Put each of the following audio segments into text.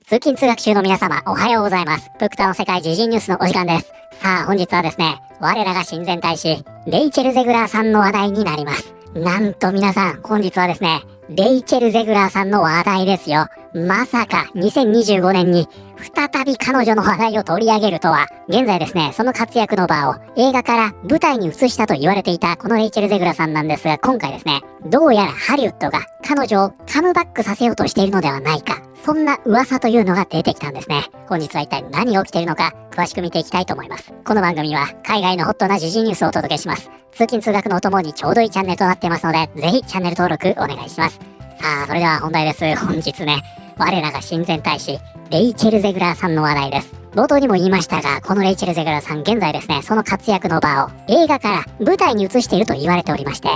通勤通学中の皆様、おはようございます。プクタの世界時事ニュースのお時間です。さあ、本日はですね、我らが親善大使、レイチェル・ゼグラーさんの話題になります。なんと皆さん、本日はですね、レイチェル・ゼグラーさんの話題ですよ。まさか、2025年に、再び彼女の話題を取り上げるとは。現在ですね、その活躍の場を映画から舞台に移したと言われていたこのレイチェル・ゼグラさんなんですが、今回ですね、どうやらハリウッドが彼女をカムバックさせようとしているのではないか。そんな噂というのが出てきたんですね。本日は一体何が起きているのか、詳しく見ていきたいと思います。この番組は海外のホットな時事ニュースをお届けします。通勤通学のお供にちょうどいいチャンネルとなっていますので、ぜひチャンネル登録お願いします。さあ、それでは本題です。本日ね、我らが親善大使、レイチェル・ゼグラーさんの話題です。冒頭にも言いましたが、このレイチェル・ゼグラーさん、現在ですね、その活躍の場を映画から舞台に移していると言われておりまして、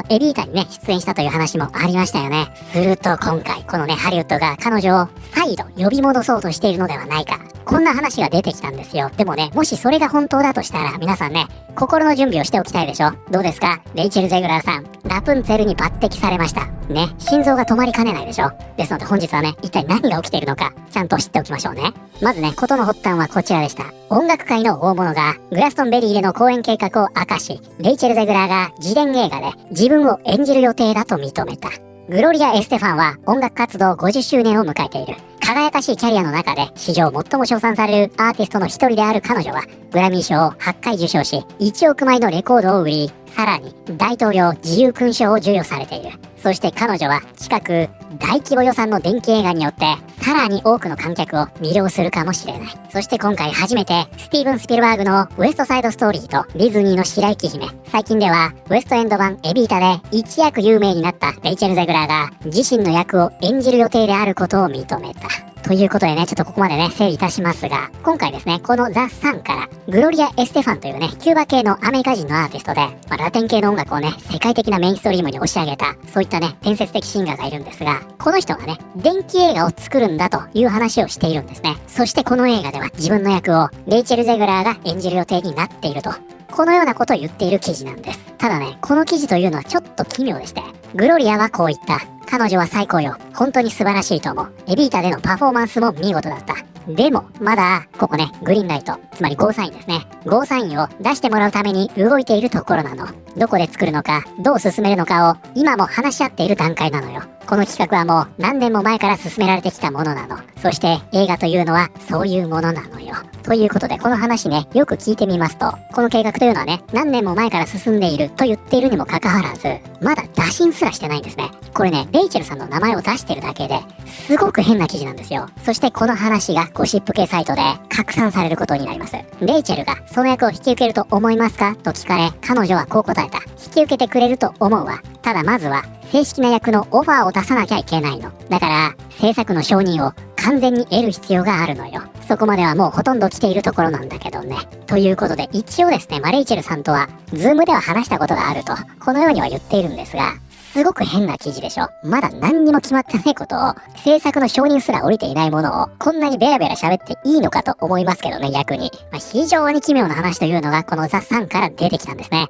エビータにね、出演したという話もありましたよね。すると今回、このね、ハリウッドが彼女を再度呼び戻そうとしているのではないか。こんな話が出てきたんですよ。でもね、もしそれが本当だとしたら、皆さんね、心の準備をしておきたいでしょ。どうですか？レイチェル・ゼグラーさん、ラプンツェルに抜擢されました。ね、心臓が止まりかねないでしょ。ですので本日はね、一体何が起きているのか、ちゃんと知っておきましょうね。まずね、事の発端はこちらでした。音楽界の大物がグラストンベリーでの公演計画を明かし、レイチェル・ゼグラーが自伝映画で自分を演じる予定だと認めた。グロリア・エステファンは音楽活動50周年を迎えている。輝かしいキャリアの中で史上最も称賛されるアーティストの一人である彼女は、グラミー賞を8回受賞し、1億枚のレコードを売り、さらに大統領自由勲章を授与されている。そして彼女は近く大規模予算の伝記映画によってさらに多くの観客を魅了するかもしれない。そして今回初めてスティーブン・スピルバーグのウエストサイドストーリーとディズニーの白雪姫、最近ではウエストエンド版エビータで一躍有名になったレイチェル・ゼグラーが自身の役を演じる予定であることを認めた。ということでね、ちょっとここまでね、整理いたしますが、今回ですね、このザ・サンからグロリア・エステファンというね、キューバ系のアメリカ人のアーティストで、ラテン系の音楽をね、世界的なメインストリームに押し上げた、そういったね、伝説的シンガーがいるんですが、この人がね、伝記映画を作るんだという話をしているんですね。そしてこの映画では自分の役をレイチェル・ゼグラーが演じる予定になっていると。このようなことを言っている記事なんです。ただね、この記事というのはちょっと奇妙でして、グロリアはこう言った。彼女は最高よ。本当に素晴らしいと思う。エビータでのパフォーマンスも見事だった。でも、まだ、ここね、グリーンライト、つまりゴーサインですね。ゴーサインを出してもらうために動いているところなの。どこで作るのか、どう進めるのかを、今も話し合っている段階なのよ。この企画はもう何年も前から進められてきたものなの。そして映画というのはそういうものなのよ。ということでこの話ね、よく聞いてみますと、この計画というのはね、何年も前から進んでいると言っているにもかかわらず、まだ打診すらしてないんですね。これね、レイチェルさんの名前を出してるだけで、すごく変な記事なんですよ。そしてこの話がゴシップ系サイトで拡散されることになります。レイチェルがその役を引き受けると思いますかと聞かれ、彼女はこう答えた。引き受けてくれると思うわ。ただまずは正式な役のオファーを出さなきゃいけないの。だから制作の承認を完全に得る必要があるのよ。そこまではもうほとんど来ているところなんだけどね。ということで一応ですね、レイチェルさんとはズームでは話したことがあると、このようには言っているんですが、すごく変な記事でしょ。まだ何にも決まってないことを、制作の承認すら降りていないものを、こんなにベラベラ喋っていいのかと思いますけどね、逆に。非常に奇妙な話というのがこのザ・サンから出てきたんですね。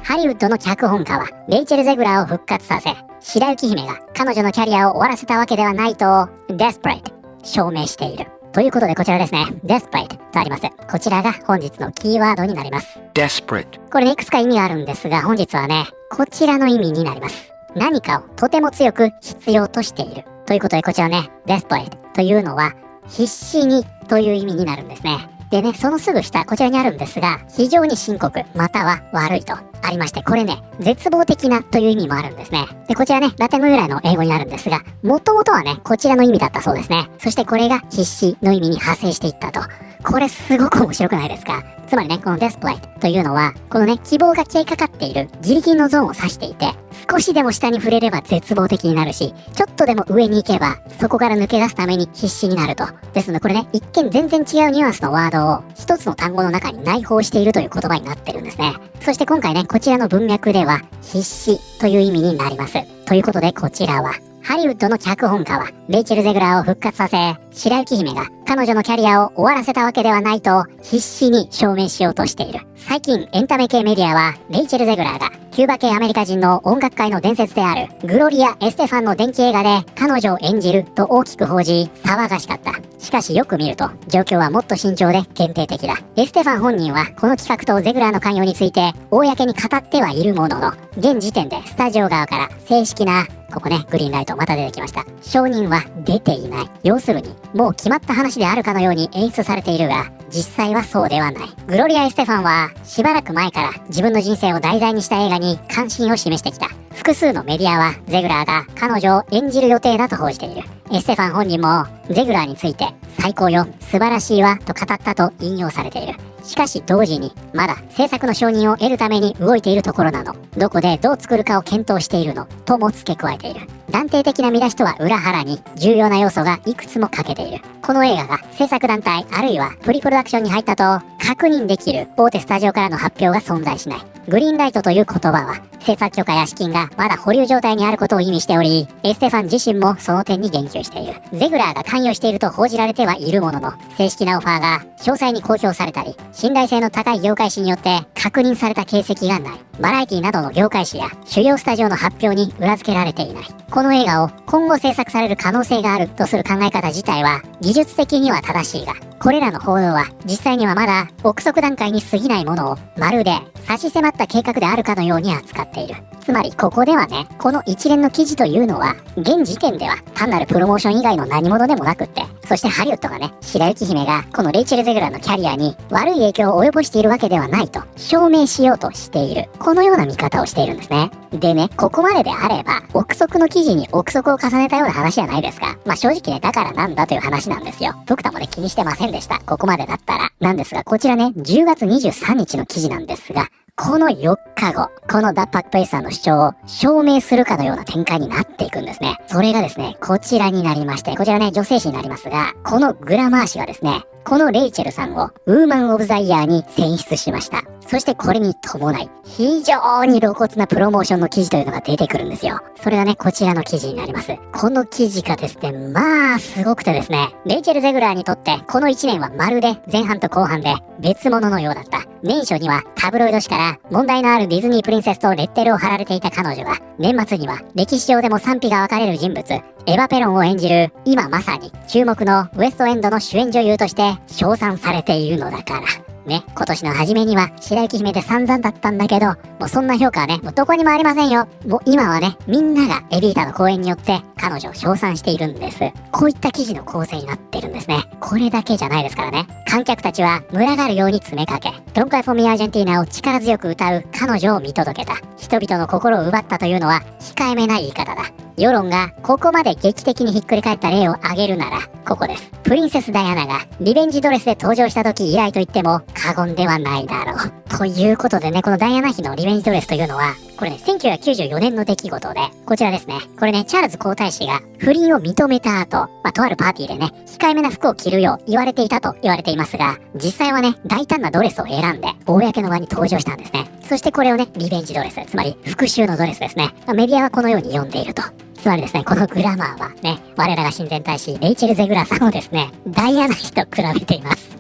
ハリウッドの脚本家はレイチェル・ゼグラーを復活させ、白雪姫が彼女のキャリアを終わらせたわけではないと、desperate 証明している。ということでこちらですね、desperate とあります。こちらが本日のキーワードになります。desperate。これね、いくつか意味があるんですが、本日はね、こちらの意味になります。何かをとても強く必要としている。ということでこちらね、desperate というのは必死にという意味になるんですね。でね、そのすぐ下、こちらにあるんですが、非常に深刻、または悪いとありまして、これね、絶望的なという意味もあるんですね。で、こちらね、ラテン語由来の英語になるんですが、もともとはね、こちらの意味だったそうですね。そしてこれが必死の意味に派生していったと。これすごく面白くないですか？つまりね、このデスプレイというのは、このね、希望が消えかかっているギリギリのゾーンを指していて、少しでも下に触れれば絶望的になるし、ちょっとでも上に行けば、そこから抜け出すために必死になると。ですのでこれね、一見全然違うニュアンスのワードを一つの単語の中に内包しているという言葉になってるんですね。そして今回ね、こちらの文脈では、必死という意味になります。ということでこちらは、ハリウッドの脚本家はレイチェル・ゼグラーを復活させ、白雪姫が彼女のキャリアを終わらせたわけではないと必死に証明しようとしている。最近エンタメ系メディアはレイチェル・ゼグラーがキューバ系アメリカ人の音楽界の伝説であるグロリア・エステファンの伝記映画で彼女を演じると大きく報じ騒がしかった。しかしよく見ると状況はもっと慎重で限定的だ。エステファン本人はこの企画とゼグラーの関与について公に語ってはいるものの、現時点でスタジオ側から正式なここね、グリーンライトまた出てきました。承認は出ていない。要するに、もう決まった話であるかのように演出されているが、実際はそうではない。グロリア・エステファンは、しばらく前から自分の人生を題材にした映画に関心を示してきた。複数のメディアは、ゼグラーが彼女を演じる予定だと報じている。エステファン本人も、ゼグラーについて、最高よ、素晴らしいわ、と語ったと引用されている。しかし同時に、まだ制作の承認を得るために動いているところなの。どこでどう作るかを検討しているの。とも付け加えている。断定的な見出しとは裏腹に重要な要素がいくつも欠けている。この映画が制作団体あるいはプリプロダクションに入ったと確認できる大手スタジオからの発表が存在しない。グリーンライトという言葉は制作許可や資金がまだ保留状態にあることを意味しており、エステファン自身もその点に言及している。ゼグラーが関与していると報じられてはいるものの、正式なオファーが詳細に公表されたり、信頼性の高い業界誌によって確認された形跡がない。バラエティなどの業界誌や主要スタジオの発表に裏付けられていない。この映画を今後制作される可能性があるとする考え方自体は技術的には正しいが、これらの報道は実際にはまだ憶測段階に過ぎないものをまるで差し迫った計画であるかのように扱っている。つまりここではね、この一連の記事というのは現時点では単なるプロモーション以外の何者でもなくって、そしてハリウッドがね、白雪姫がこのレイチェル・ゼグラーのキャリアに悪い影響を及ぼしているわけではないと証明しようとしている。このような見方をしているんですね。でね、ここまでであれば憶測の記事に憶測を重ねたような話じゃないですか。まあ正直ね、だからなんだという話なんですよ。ドクターもね、気にしてませんでした。ここまでだったら。なんですが、こちらね、10月23日の記事なんですが、この4日後、このダ・パック・ペイさんの主張を証明するかのような展開になっていくんですね。それがですね、こちらになりまして、こちらね、女性誌になりますが、このグラマー誌がですね、このレイチェルさんをウーマン・オブ・ザ・イヤーに選出しました。そしてこれに伴い、非常に露骨なプロモーションの記事というのが出てくるんですよ。それがね、こちらの記事になります。この記事がですね、まあ、すごくてですね、レイチェル・ゼグラーにとって、この1年はまるで前半と後半で別物のようだった。年初にはタブロイド紙から問題のあるディズニープリンセスとレッテルを貼られていた彼女が、年末には歴史上でも賛否が分かれる人物、エヴァ・ペロンを演じる今まさに注目のウエストエンドの主演女優として称賛されているのだから。ね、今年の初めには白雪姫で散々だったんだけど、もうそんな評価はね、もうどこにもありませんよ。もう今はね、みんながエビータの公演によって彼女を称賛しているんです。こういった記事の構成になってるんですね。これだけじゃないですからね。観客たちは群がるように詰めかけ、Don't Cry for Me Argentinaを力強く歌う彼女を見届けた。人々の心を奪ったというのは控えめな言い方だ。世論がここまで劇的にひっくり返った例を挙げるなら、ここです。プリンセスダイアナがリベンジドレスで登場した時以来と言っても過言ではないだろう。ということでね、このダイアナ妃のリベンジドレスというのは、これね、1994年の出来事で、こちらですね。これね、チャールズ皇太子が不倫を認めた後、とあるパーティーでね、控えめな服を着るよう言われていたと言われていますが、実際はね、大胆なドレスを選んで、公の場に登場したんですね。そしてこれをね、リベンジドレス、つまり復讐のドレスですね。メディアはこのように呼んでいると。つまりですね、このグラマーはね、我らが親善大使、レイチェル・ゼグラーさんをですね、ダイアナ妃と比べています。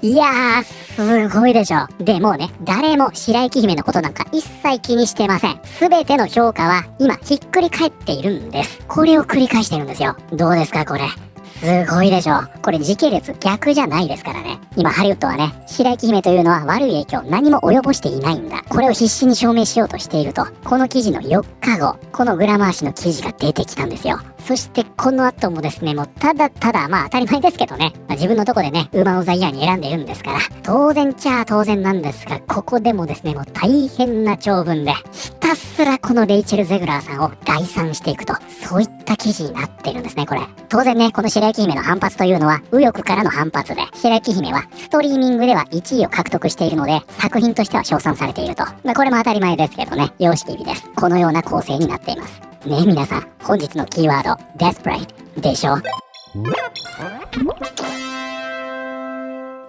いやー、すごいでしょ。で、もうね、誰も白雪姫のことなんか一切気にしてません。すべての評価は今ひっくり返っているんです。これを繰り返してるんですよ。どうですか、これ。すごいでしょ。これ時系列逆じゃないですからね。今ハリウッドはね、白雪姫というのは悪い影響何も及ぼしていないんだ。これを必死に証明しようとしていると。この記事の4日後、このグラマー誌の記事が出てきたんですよ。そしてこの後もですね、もうただただ、当たり前ですけどね、自分のとこでね、ウーマン・オブ・ザ・イヤーに選んでるんですから、当然っちゃ当然なんですが、ここでもですね、もう大変な長文で、ひたすらこのレイチェル・ゼグラーさんを概算していくと、そういった記事になってるんですね、これ。当然ね、この白雪姫の反発というのは、右翼からの反発で、白雪姫はストリーミングでは1位を獲得しているので、作品としては称賛されていると。これも当たり前ですけどね、様式美です。このような構成になっています。ねえ皆さん、本日のキーワード、desperate でしょ。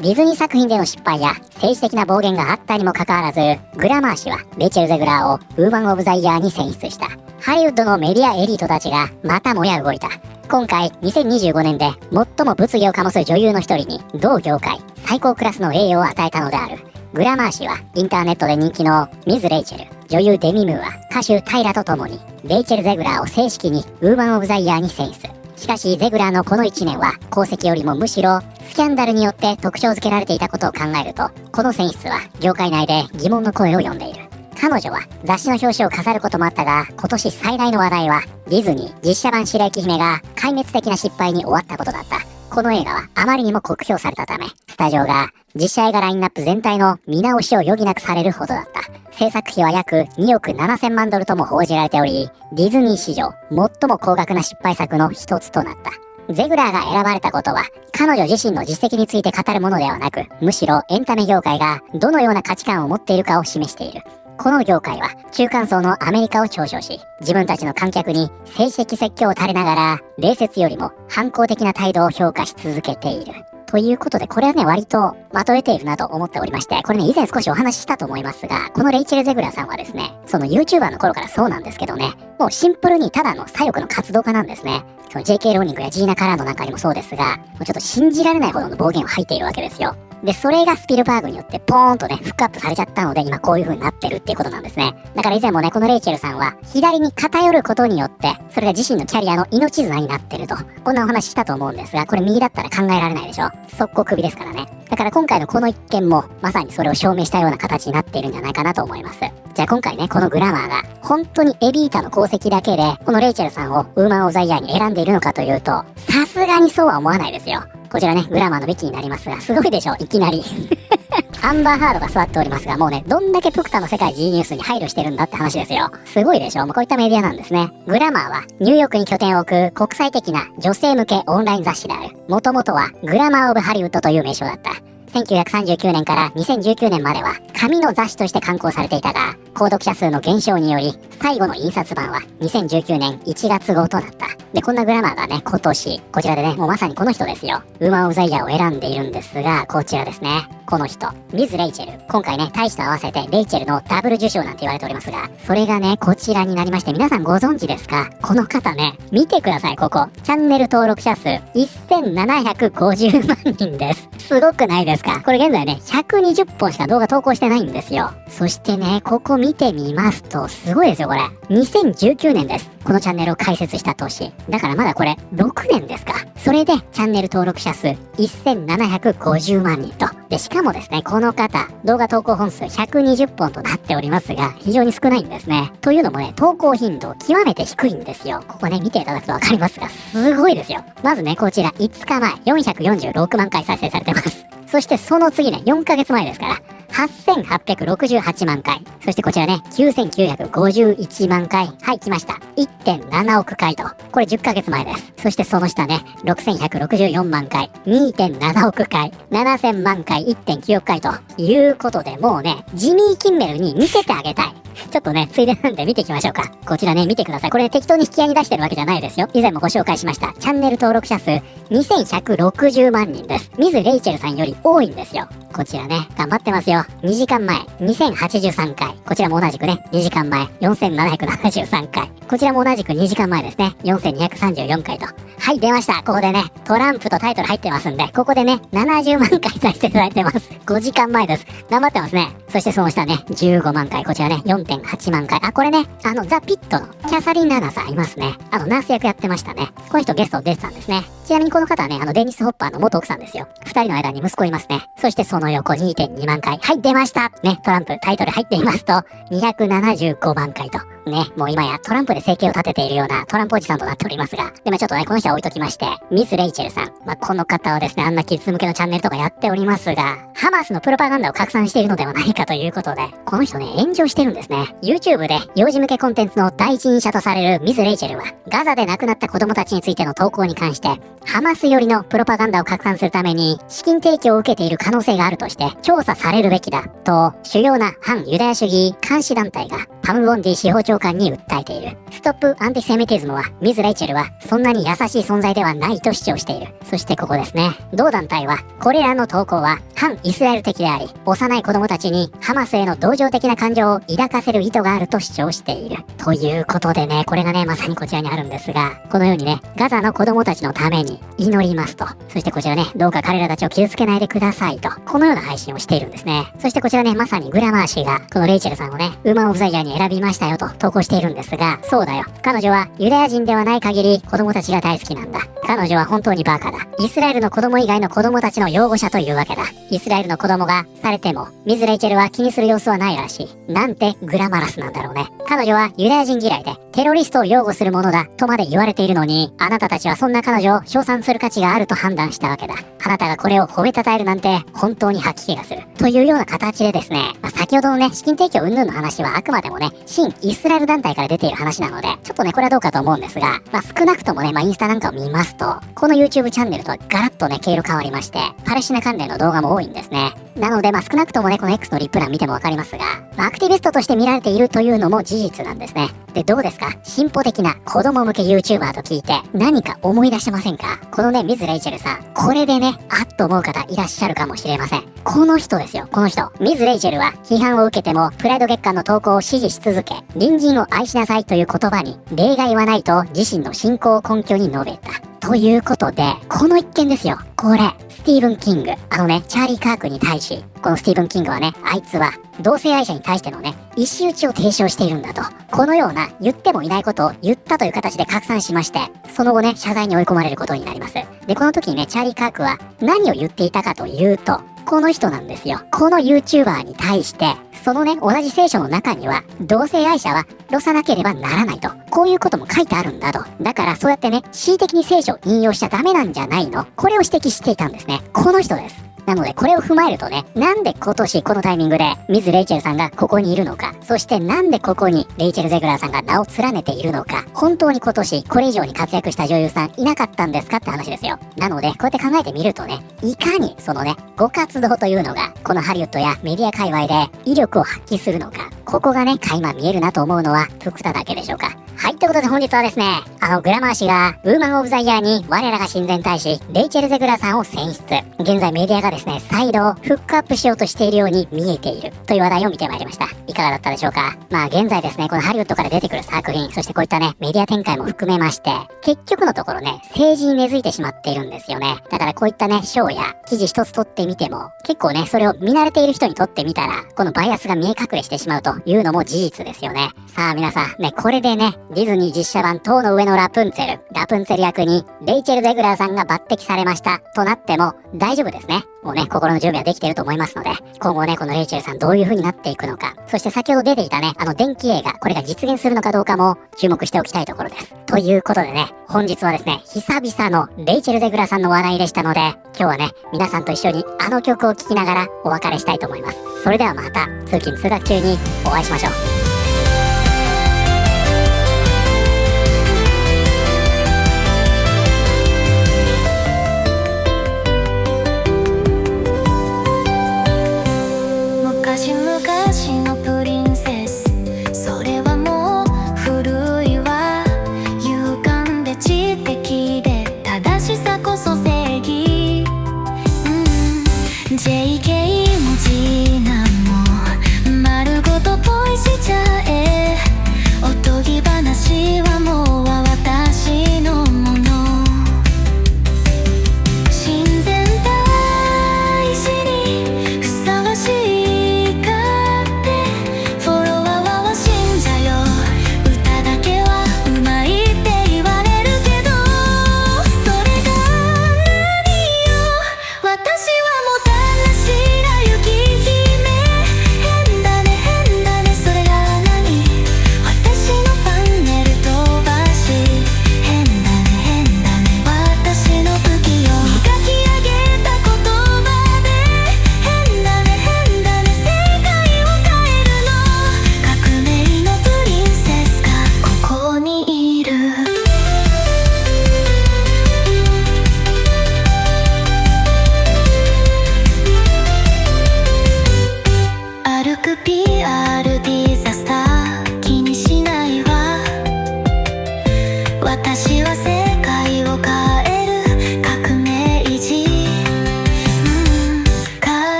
ディズニー作品での失敗や政治的な暴言があったにもかかわらず、グラマー氏はレイチェル・ゼグラーをウーマン・オブ・ザ・イヤーに選出した。ハリウッドのメディアエリートたちがまたもや動いた。今回2025年で最も物議を醸す女優の一人に同業界最高クラスの栄誉を与えたのである。グラマー誌はインターネットで人気のミズ・レイチェル、女優デミ・ムーア、歌手タイラと共にレイチェル・ゼグラーを正式にウーマン・オブ・ザ・イヤーに選出。しかしゼグラーのこの1年は功績よりもむしろスキャンダルによって特徴づけられていたことを考えると、この選出は業界内で疑問の声を呼んでいる。彼女は雑誌の表紙を飾ることもあったが、今年最大の話題はディズニー実写版白雪姫が壊滅的な失敗に終わったことだった。この映画はあまりにも酷評されたため、スタジオが実写映画ラインナップ全体の見直しを余儀なくされるほどだった。制作費は約2億7000万ドルとも報じられており、ディズニー史上最も高額な失敗作の一つとなった。ゼグラーが選ばれたことは彼女自身の実績について語るものではなく、むしろエンタメ業界がどのような価値観を持っているかを示している。この業界は中間層のアメリカを嘲笑し、自分たちの観客に政治的説教を垂れながら、礼節よりも反抗的な態度を評価し続けている。ということで、これはね、割とまとえているなと思っておりまして、これね、以前少しお話ししたと思いますが、このレイチェル・ゼグラーさんはですね、その YouTuber の頃からそうなんですけどね、もうシンプルにただの左翼の活動家なんですね。その JK ローニングやジーナ・カラーの中にもそうですが、もうちょっと信じられないほどの暴言を吐いているわけですよ。で、それがスピルバーグによってポーンとね、フックアップされちゃったので、今こういう風になってるっていうことなんですね。だから以前もね、このレイチェルさんは、左に偏ることによって、それが自身のキャリアの命綱になってると、こんなお話したと思うんですが、これ右だったら考えられないでしょ。速攻首ですからね。だから今回のこの一件も、まさにそれを証明したような形になっているんじゃないかなと思います。じゃあ今回ね、このグラマーが、本当にエビータの功績だけで、このレイチェルさんをウーマン・オブ・ザ・イヤーに選んでいるのかというと、さすがにそうは思わないですよ。こちらね、グラマーのウィキになりますが、すごいでしょ、いきなり。アンバーハードが座っておりますが、もうね、どんだけプクタの世界 G ニュースに配慮してるんだって話ですよ。すごいでしょ、もうこういったメディアなんですね。グラマーは、ニューヨークに拠点を置く国際的な女性向けオンライン雑誌である。もともとは、グラマー・オブ・ハリウッドという名称だった。1939年から2019年までは紙の雑誌として刊行されていたが、購読者数の減少により最後の印刷版は2019年1月号となった。で、こんなグラマーがね、今年こちらでね、もうまさにこの人ですよ、ウーマン・オブ・ザ・イヤーを選んでいるんですが、こちらですね、この人ミズ・レイチェル、今回ね、大使と合わせてレイチェルのダブル受賞なんて言われておりますが、それがね、こちらになりまして、皆さんご存知ですか？この方ね、見てください、ここチャンネル登録者数1750万人です。すごくないですか？これ現在ね、120本しか動画投稿してないんですよ。そしてね、ここ見てみますと、すごいですよ、これ。2019年です。このチャンネルを開設した年。だからまだこれ、6年ですか。それで、チャンネル登録者数1750万人と。で、しかもですね、この方、動画投稿本数120本となっておりますが、非常に少ないんですね。というのもね、投稿頻度、極めて低いんですよ。ここね、見ていただくとわかりますが、すごいですよ。まずね、こちら、5日前、446万回再生されてます。そしてその次ね、4ヶ月前ですから、8868万回。そしてこちらね、9951万回。はい、来ました。1.7 億回と。これ10ヶ月前です。そしてその下ね、6164万回。2.7 億回。7000万回。1.9 億回ということで、もうね、ジミー・キンメルに見せてあげたい。ちょっとね、ついでなんで見ていきましょうか。こちらね、見てください。これ、適当に引き合いに出してるわけじゃないですよ。以前もご紹介しました。チャンネル登録者数2160万人です。ミズ・レイチェルさんより多いんですよ。こちらね、頑張ってますよ。2時間前、2083回。こちらも同じくね、2時間前、4773回。こちらも同じく2時間前ですね、4234回と。はい、出ました。ここでね、トランプとタイトル入ってますんで、ここでね、70万回再生されてます。5時間前です。頑張ってますね。そしてその下ね、15万回。こちらね、4.8万回。あ、これね、ザ・ピットのキャサリン・ナナさんいますね。ナース役やってましたね。この人ゲスト出てたんですね。ちなみにこの方はね、デニス・ホッパーの元奥さんですよ。二人の間に息子いますね。そしてその横 2.2 万回。はい、出ましたね、トランプ、タイトル入っていますと、275万回と。ね、もう今やトランプで生計を立てているようなトランプおじさんとなっておりますが、でもちょっとね、この人は置いときまして、ミス・レイチェルさん。この方はですね、あんなキッズ向けのチャンネルとかやっておりますが、ハマスのプロパガンダを拡散しているのではないかということで、この人ね、炎上してるんですね。YouTube で幼児向けコンテンツの第一人者とされるミス・レイチェルは、ガザで亡くなった子供たちについての投稿に関して、ハマス寄りのプロパガンダを拡散するために、資金提供を受けている可能性があるとして、調査されるべきだ、と、主要な反ユダヤ主義監視団体がパム・ボンディ司法長官に訴えている。ストップ・アンティセミティズムは、ミズ・レイチェルはそんなに優しい存在ではないと主張している。そしてここですね。同団体は、これらの投稿は反イスラエル的であり、幼い子供たちにハマスへの同情的な感情を抱かせる意図があると主張している。ということでね、これがね、まさにこちらにあるんですが、このようにね、ガザの子供たちのために祈りますと。そしてこちらね、どうか彼らたちを傷つけないでくださいと。このような配信をしているんですね。そしてこちらね、まさにグラマー氏が、このレイチェルさんをね、ウーマンオブザイヤーに選びましたよと投稿しているんですが、そうだよ。彼女はユダヤ人ではない限り子供たちが大好きなんだ。彼女は本当にバカだ。イスラエルの子供以外の子供たちの擁護者というわけだ。イスラエルの子供がされても、ミズ・レイチェルは気にする様子はないらしい。なんてグラマラスなんだろうね。彼女はユダヤ人嫌いで、テロリストを擁護するものだとまで言われているのに、あなたたちはそんな彼女を称賛する価値があると判断したわけだ。あなたがこれを褒めたたえるなんて本当に吐き気がする。というような形でですね、先ほどのね、資金提供云々の話はあくまでもね、親イスラエル団体から出ている話なので、ちょっとね、これはどうかと思うんですが、少なくともね、インスタなんかを見ますと、この YouTube チャンネルとはガラッとね、経路変わりまして、パレスチナ関連の動画も多いんですね。なので、少なくともね、この X のリプ欄見てもわかりますが、アクティビストとして見られているというのも事実なんですね。で、どうですか？進歩的な子供向け YouTuber と聞いて何か思い出しませんか？このね、ミズ・レイチェルさん、これでね、あっと思う方いらっしゃるかもしれません。この人ですよ、この人。ミズ・レイチェルは批判を受けても、プライド月間の投稿を支持し続け、隣人を愛しなさいという言葉に例外はないと自身の信仰を根拠に述べた。ということで、この一件ですよ。これ、スティーブン・キング。チャーリー・カークに対し、このスティーブン・キングはね、あいつは、同性愛者に対してのね、石打ちを提唱しているんだと。このような、言ってもいないことを言ったという形で拡散しまして、その後ね、謝罪に追い込まれることになります。で、この時にね、チャーリー・カークは、何を言っていたかというと、この人なんですよ。この YouTuber に対して、そのね、同じ聖書の中には、同性愛者は殺さなければならないと。こういうことも書いてあるんだと。だからそうやってね、恣意的に聖書を引用しちゃダメなんじゃないの？これを指摘していたんですね。この人です。なのでこれを踏まえるとね、なんで今年このタイミングでミズ・レイチェルさんがここにいるのか、そしてなんでここにレイチェル・ゼグラーさんが名を連ねているのか、本当に今年これ以上に活躍した女優さんいなかったんですかって話ですよ。なのでこうやって考えてみるとね、いかにそのね、ご活動というのがこのハリウッドやメディア界隈で威力を発揮するのか、ここがね、垣間見えるなと思うのは福田だけでしょうか。はい、ということで本日はですね、グラマー氏がウーマンオブザイヤーに我らが親善大使、レイチェル・ゼグラーさんを選出。現在メディアがですね、再度フックアップしようとしているように見えているという話題を見てまいりました。いかがだったでしょうか？現在ですね、このハリウッドから出てくる作品、そしてこういったね、メディア展開も含めまして、結局のところね、政治に根付いてしまっているんですよね。だからこういったね、賞や記事一つ取ってみても、結構ね、それを見慣れている人にとってみたら、このバイアスが見え隠れしてしまうというのも事実ですよね。さあ皆さん、ね、これでね、ディズニー実写版塔の上のラプンツェル役にレイチェル・ゼグラーさんが抜擢されましたとなっても大丈夫ですね。もうね、心の準備はできていると思いますので、今後ね、このレイチェルさんどういう風になっていくのか、そして先ほど出ていたね、電気映画、これが実現するのかどうかも注目しておきたいところです。ということでね、本日はですね、久々のレイチェル・ゼグラーさんの話題でしたので、今日はね、皆さんと一緒にあの曲を聴きながらお別れしたいと思います。それではまた、通勤通学中にお会いしましょう。